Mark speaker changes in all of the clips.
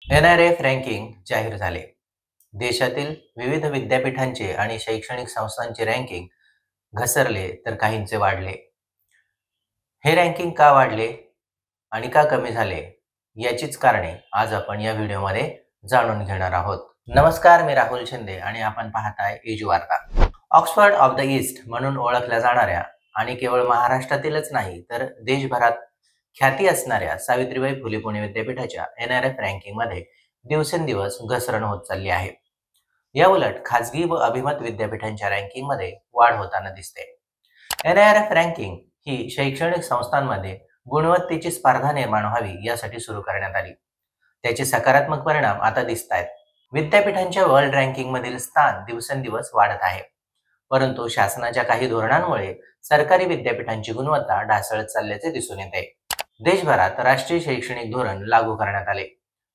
Speaker 1: NRF ranking जाहीर झाले. देशातील विविध विद्यापीठांचे आणि शैक्षणिक संस्थांचे रँकिंग घसरले तर काहींचे वाढले. हे रँकिंग का वाढले आणि का कमी झाले याचीच कारणे आज आपण या व्हिडिओमध्ये जाणून घेणार आहोत. नमस्कार, मी राहुल शिंदे आणि आपण पाहताय एजू वार्ता. ऑक्सफर्ड ऑफ द ईस्ट म्हणून ओळखल्या जाणाऱ्या आणि केवळ महाराष्ट्रातीलच नाही तर देशभरात ख्याती असणाऱ्या सावित्रीबाई फुले पुणे विद्यापीठाच्या NRF रँकिंगमध्ये दिवसेंदिवस घसरण होत चालली आहे. याउलट खाजगी व अभिमत विद्यापीठांच्या रँकिंगमध्ये वाढ होताना दिसते. NRF रँकिंग ही शैक्षणिक संस्थांमध्ये गुणवत्तेची स्पर्धा निर्माण व्हावी यासाठी सुरू करण्यात आली. त्याचे सकारात्मक परिणाम आता दिसत आहेत. विद्यापीठांच्या वर्ल्ड रँकिंगमधील स्थान दिवसेंदिवस वाढत आहे. परंतु शासनाच्या काही धोरणांमुळे सरकारी विद्यापीठांची गुणवत्ता ढासळत चालल्याचे दिसून येते. देशभरात राष्ट्रीय शैक्षणिक धोरण लागू करण्यात आले.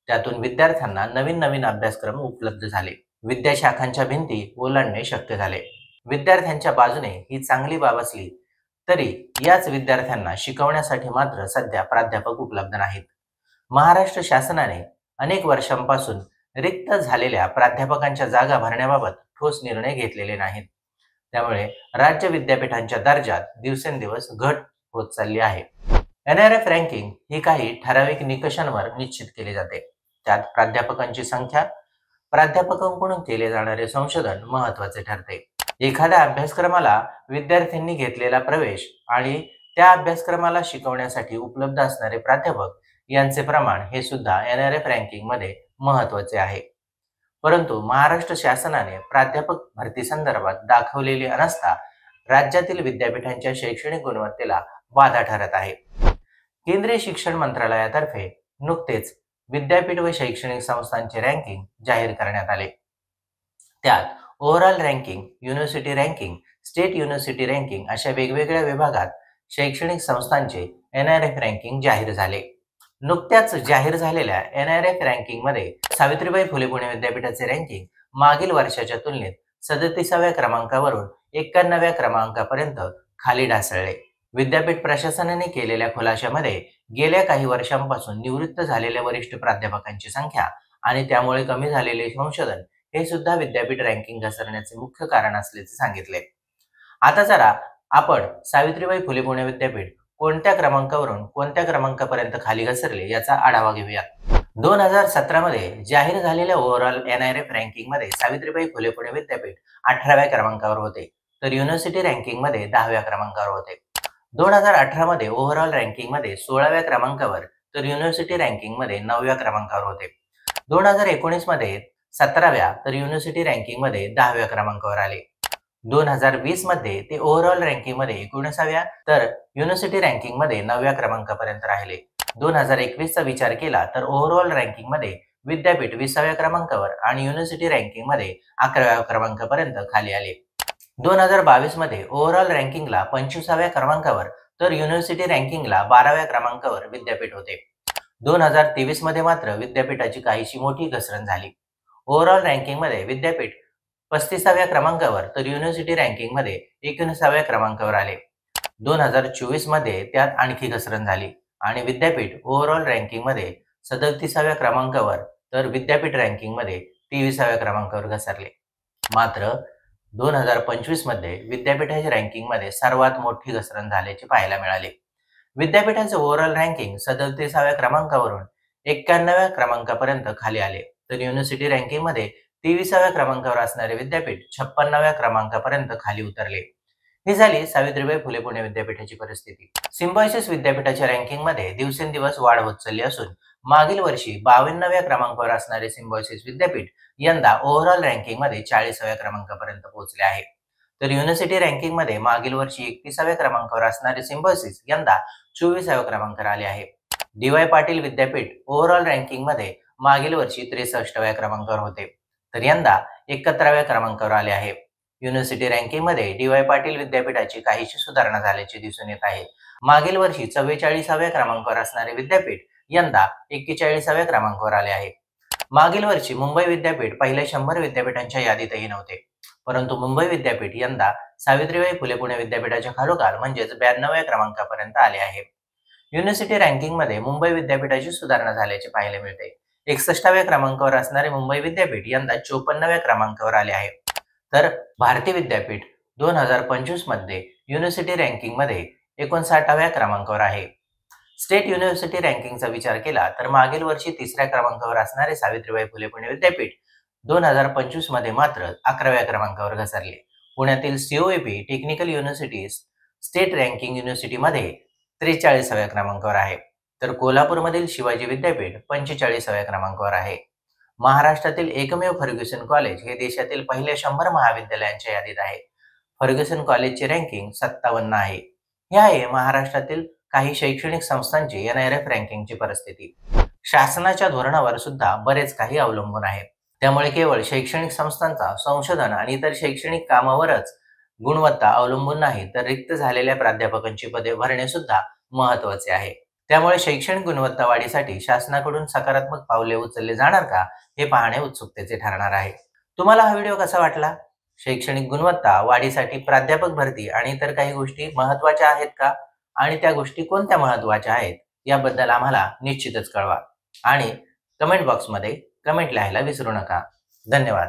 Speaker 1: त्यातून विद्यार्थ्यांना नवीन नवीन अभ्यासक्रम उपलब्ध झाले. विद्याशाखांच्या भिंती ओलांडणे शक्य झाले. विद्यार्थ्यांच्या बाजूने ही चांगली बाब असली तरी याच विद्यार्थ्यांना शिकवण्यासाठी मात्र सध्या प्राध्यापक उपलब्ध नाहीत. महाराष्ट्र शासनाने अनेक वर्षांपासून रिक्त झालेल्या प्राध्यापकांच्या जागा भरण्याबाबत ठोस निर्णय घेतलेले नाहीत. त्यामुळे राज्य विद्यापीठांच्या दर्जात दिवसेंदिवस घट होत चालली आहे. NRF रँकिंग ही काही ठराविक निकषांवर निश्चित केली जाते. त्यात प्राध्यापकांची संख्या, प्राध्यापकांकडून केले जाणारे संशोधन महत्त्वाचे ठरते. एखाद्या अभ्यासक्रमाला विद्यार्थ्यांनी घेतलेला प्रवेश आणि त्या अभ्यासक्रमाला शिकवण्यासाठी उपलब्ध असणारे प्राध्यापक यांचे प्रमाण हे सुद्धा NRF रँकिंगमध्ये महत्त्वाचे आहे. परंतु महाराष्ट्र शासनाने प्राध्यापक भरती संदर्भात दाखवलेली अनास्था राज्यातील विद्यापीठांच्या शैक्षणिक गुणवत्तेला बाधा ठरत आहे. केंद्रीय शिक्षण मंत्रालयातर्फे नुकतेच विद्यापीठ व शैक्षणिक संस्थांचे रँकिंग जाहीर करण्यात आले. त्यात overall ranking, university ranking, state university ranking अशा वेगवेगळ्या विभागात शैक्षणिक संस्थांचे NRF रँकिंग जाहीर झाले. नुकत्याच जाहीर झालेल्या NRF रँकिंगमध्ये सावित्रीबाई फुले पुणे विद्यापीठाचे रँकिंग मागील वर्षाच्या तुलनेत 37व्या क्रमांकावरून 91व्या क्रमांकापर्यंत खाली ढासळले. विद्यापीठ प्रशासनाने केलेल्या खुलाशामध्ये गेल्या काही वर्षांपासून निवृत्त झालेल्या वरिष्ठ प्राध्यापकांची संख्या आणि त्यामुळे कमी झालेले संशोधन हे सुद्धा विद्यापीठ रँकिंग घसरण्याचे मुख्य कारण असल्याचे सांगितले. आता जरा आपण सावित्रीबाई फुले पुणे विद्यापीठ कोणत्या क्रमांकावरून कोणत्या क्रमांकापर्यंत खाली घसरले याचा आढावा घेऊया. 2017 मध्ये जाहीर झालेल्या ओव्हरऑल NRF रँकिंगमध्ये सावित्रीबाई फुले पुणे विद्यापीठ 18व्या क्रमांकावर होते, तर युनिव्हर्सिटी रँकिंगमध्ये 10व्या क्रमांकावर होते. 2018 मध्ये ओव्हरऑल रँकिंगमध्ये 16व्या क्रमांकावर तर युनिव्हर्सिटी रँकिंगमध्ये 9व्या क्रमांकावर होते. 2019 मध्ये 17व्या तर युनिव्हर्सिटी रँकिंगमध्ये 10व्या क्रमांकावर आले. 2020 मध्ये ते ओव्हरऑल रँकिंगमध्ये 19व्या तर युनिव्हर्सिटी रँकिंगमध्ये 9व्या क्रमांकापर्यंत राहिले. 2021 चा विचार केला तर ओव्हरऑल रँकिंगमध्ये विद्यापीठ 20व्या क्रमांकावर आणि युनिव्हर्सिटी रँकिंगमध्ये 11व्या क्रमांकापर्यंत खाली आले. 2022 मध्ये ओव्हरऑल रँकिंगला 25व्या क्रमांकावर तर युनिव्हर्सिटी रँकिंगला 12व्या क्रमांकावर विद्यापीठ होते. 2023 मध्ये मात्र विद्यापीठाची काहीशी मोठी घसरण झाली. ओव्हरऑल रँकिंगमध्ये विद्यापीठ 35व्या क्रमांकावर तर युनिव्हर्सिटी रँकिंगमध्ये 19व्या क्रमांकावर आले. 2024 मध्ये त्यात आणखी घसरण झाली आणि विद्यापीठ ओव्हरऑल रँकिंगमध्ये 37व्या क्रमांकावर तर विद्यापीठ रँकिंगमध्ये 23व्या क्रमांकावर घसरले. मात्र 2025 मध्ये विद्यापीठाच्या रँकिंगमध्ये सर्वात मोठी घसरण झाल्याचे पाहायला मिळाले. विद्यापीठाचे ओव्हरऑल रँकिंग 37व्या क्रमांकावरून 91व्या क्रमांकापर्यंत खाली आले, तर युनिव्हर्सिटी रँकिंगमध्ये 23व्या क्रमांकावर असणारे विद्यापीठ 56व्या क्रमांकापर्यंत खाली उतरले. ही झाली सावित्रीबाई फुले पुणे विद्यापीठाची परिस्थिती. सिम्बायोसिस विद्यापीठाच्या रँकिंगमध्ये दिवसेंदिवस वाढ होत चालली असून मागील वर्षी 52व्या क्रमांकावर असणारे सिम्बायोसिस विद्यापीठ यंदा ओव्हरऑल रँकिंगमध्ये 40व्या क्रमांकापर्यंत पोहोचले आहे. तर युनिव्हर्सिटी रँकिंगमध्ये मागील वर्षी 31व्या क्रमांकावर असणारे सिम्बायोसिस यंदा 24व्या क्रमांकावर आले आहे. DY पाटील विद्यापीठ ओव्हरऑल रँकिंगमध्ये मागील वर्षी 63व्या क्रमांकावर होते, तर यंदा 71व्या क्रमांकावर आले आहे. युनिव्हर्सिटी रँकिंगमध्ये DY पाटील विद्यापीठाची काहीशी सुधारणा झाल्याचे दिसून येत आहे. मागील वर्षी 44व्या क्रमांकावर असणारे विद्यापीठ यंदा 41व्या क्रमांकावर आले आहे. मागील वर्षी मुंबई विद्यापीठ पहिल्या 100 विद्यापीठांच्या यादीतही नव्हते, परंतु मुंबई विद्यापीठ यंदा सावित्रीबाई फुले पुणे विद्यापीठाच्या खालोखाल म्हणजेच 92व्या क्रमांकापर्यंत आले आहे. युनिव्हर्सिटी रँकिंगमध्ये मुंबई विद्यापीठाची सुधारणा झाल्याचे पाहायला मिळते. 61व्या क्रमांकावर असणारे मुंबई विद्यापीठ यंदा 54व्या क्रमांकावर आले आहे. तर भारती विद्यापीठ 2025 मध्ये युनिव्हर्सिटी रँकिंगमध्ये 59व्या क्रमांकावर आहे. स्टेट युनिव्हर्सिटी रँकिंगचा विचार केला तर मागील वर्षी 3ऱ्या क्रमांकावर असणारे सावित्रीबाई फुले पुणे विद्यापीठ 2025 मध्ये मात्र 11व्या क्रमांकावर घसरले. पुण्यातील COEP technical university state ranking युनिव्हर्सिटीमध्ये 43व्या क्रमांकावर आहे. तर कोल्हापूरमधील शिवाजी विद्यापीठ 45व्या क्रमांकावर आहे. महाराष्ट्रातील एकमेव फर्ग्युसन कॉलेज हे देशातील पहिल्या 100 महाविद्यालयांच्या यादीत आहे. फर्ग्युसन कॉलेजची रँकिंग 57 आहे. ही आहे महाराष्ट्रातील काही शैक्षणिक संस्थांची NIRF रँकिंगची परिस्थिती. शासनाच्या धोरणावर सुद्धा बरेच काही अवलंबून आहे. त्यामुळे केवळ शैक्षणिक संस्थांचा संशोधन आणि इतर शैक्षणिक कामावरच गुणवत्ता अवलंबून नाही, तर रिक्त झालेल्या प्राध्यापकांची पदे भरणे सुद्धा महत्त्वाचे आहे. त्यामुळे शैक्षणिक गुणवत्ता वाढीसाठी शासनाकडून सकारात्मक पावले उचलले जाणार का, हे पाहणे उत्सुकतेचे ठरणार आहे. तुम्हाला हा व्हिडिओ कसा वाटला? शैक्षणिक गुणवत्ता वाढीसाठी प्राध्यापक भरती आणि इतर काही गोष्टी महत्त्वाच्या आहेत का? आणि त्या गोष्टी कोणत्या महत्त्वाच्या आहेत याबद्दल आम्हाला निश्चितच कळवा आणि कमेंट बॉक्समध्ये कमेंट लिहायला विसरू नका. धन्यवाद.